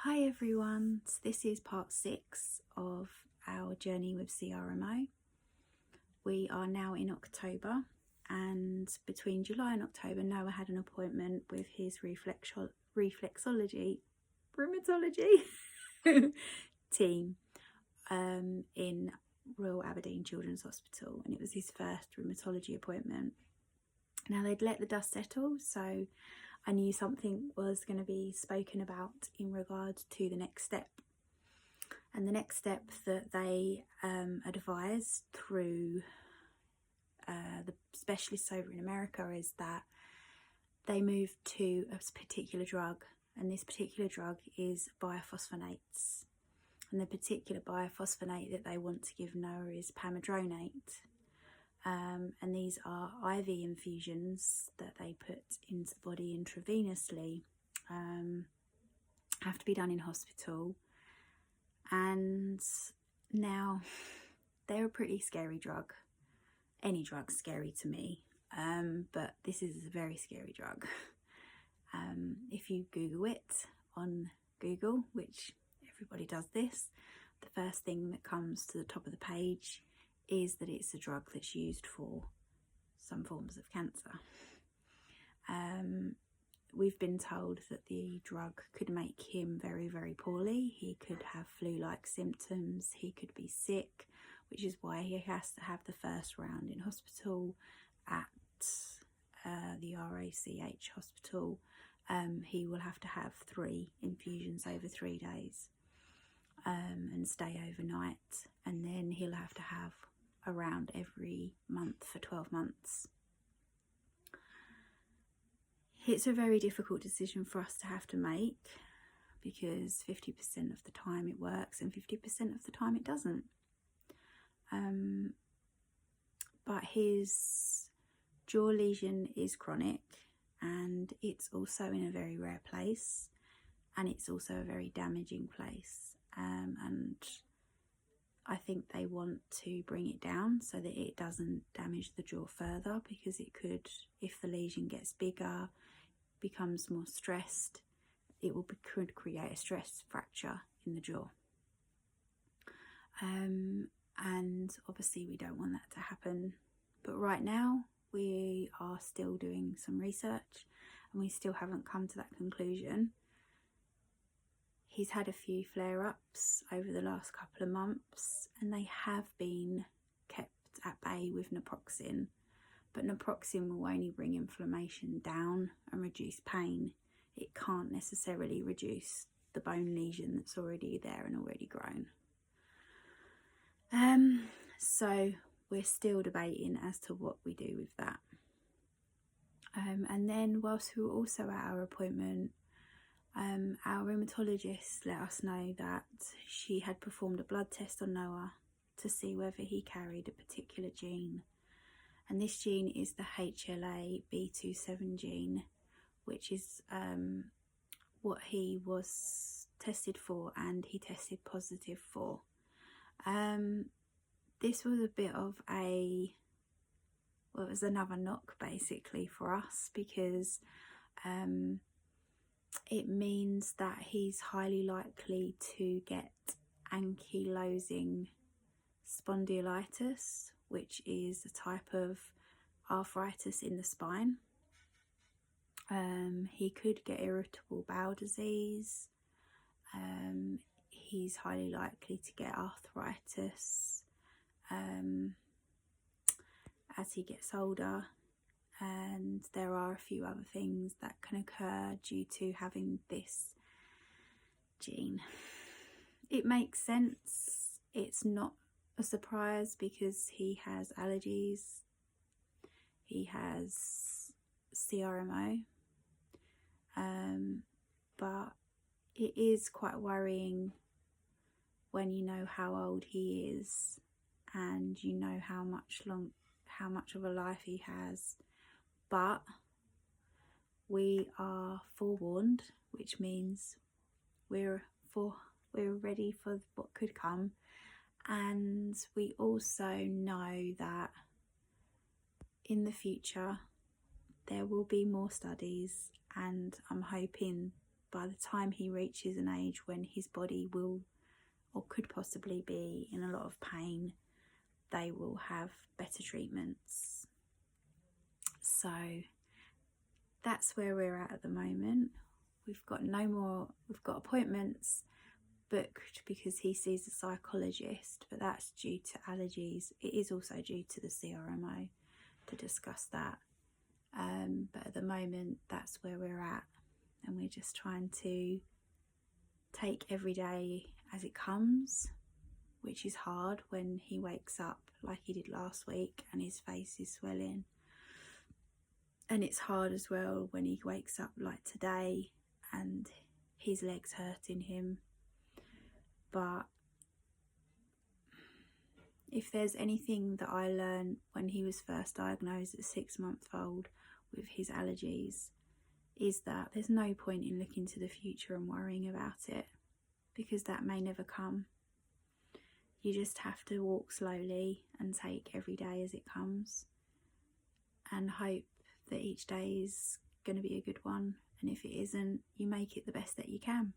Hi everyone, this is part 6 of our journey with CRMO. We are now in October, and between July and October Noah had an appointment with his rheumatology team in Royal Aberdeen Children's Hospital, and it was his first rheumatology appointment. Now they'd let the dust settle, so I knew something was going to be spoken about in regard to the next step. And the next step that they advised through the specialists over in America is that they move to a particular drug, and this particular drug is bisphosphonates. And the particular biphosphonate that they want to give Noah is pamidronate. And these are IV infusions that they put into the body intravenously, have to be done in hospital. And now they're a pretty scary drug. Any drug's scary to me, but this is a very scary drug. If you Google it on Google, which everybody does this, the first thing that comes to the top of the page is that it's a drug that's used for some forms of cancer. We've been told that the drug could make him very, very poorly. He could have flu-like symptoms, he could be sick, which is why he has to have the first round in hospital at the RACH hospital. He will have to have 3 infusions over 3 days and stay overnight, and then he'll have to have around every month for 12 months. It's a very difficult decision for us to have to make, because 50% of the time it works and 50% of the time it doesn't. But his jaw lesion is chronic, and it's also in a very rare place, and it's also a very damaging place, and I think they want to bring it down so that it doesn't damage the jaw further, because it could, if the lesion gets bigger, becomes more stressed, could create a stress fracture in the jaw. And obviously we don't want that to happen. But right now we are still doing some research, and we still haven't come to that conclusion. He's had a few flare-ups over the last couple of months, and they have been kept at bay with naproxen. But naproxen will only bring inflammation down and reduce pain. It can't necessarily reduce the bone lesion that's already there and already grown. So we're still debating as to what we do with that. And then whilst we were also at our appointment, our rheumatologist let us know that she had performed a blood test on Noah to see whether he carried a particular gene. And this gene is the HLA B27 gene, which is what he was tested for, and he tested positive for. This was a bit of it was another knock basically for us, because it means that he's highly likely to get ankylosing spondylitis, which is a type of arthritis in the spine. He could get irritable bowel disease. He's highly likely to get arthritis as he gets older, and there are a few other things that can occur due to having this gene. It makes sense. It's not a surprise because he has allergies, he has CRMO, but it is quite worrying when you know how old he is and you know how much of a life he has. But we are forewarned, which means we're ready for what could come. And we also know that in the future there will be more studies, and I'm hoping by the time he reaches an age when his body will or could possibly be in a lot of pain, they will have better treatments. So that's where we're at the moment. We've got appointments booked because he sees a psychologist, but that's due to allergies. It is also due to the CRMO to discuss that. But at the moment, that's where we're at, and we're just trying to take every day as it comes, which is hard when he wakes up like he did last week and his face is swelling. And it's hard as well when he wakes up like today and his leg's hurting him. But if there's anything that I learned when he was first diagnosed at 6 months old with his allergies, is that there's no point in looking to the future and worrying about it, because that may never come. You just have to walk slowly and take every day as it comes and hope that each day is going to be a good one, and if it isn't, you make it the best that you can.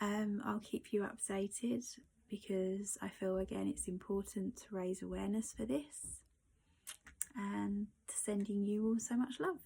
I'll keep you updated, because I feel again it's important to raise awareness for this, and sending you all so much love.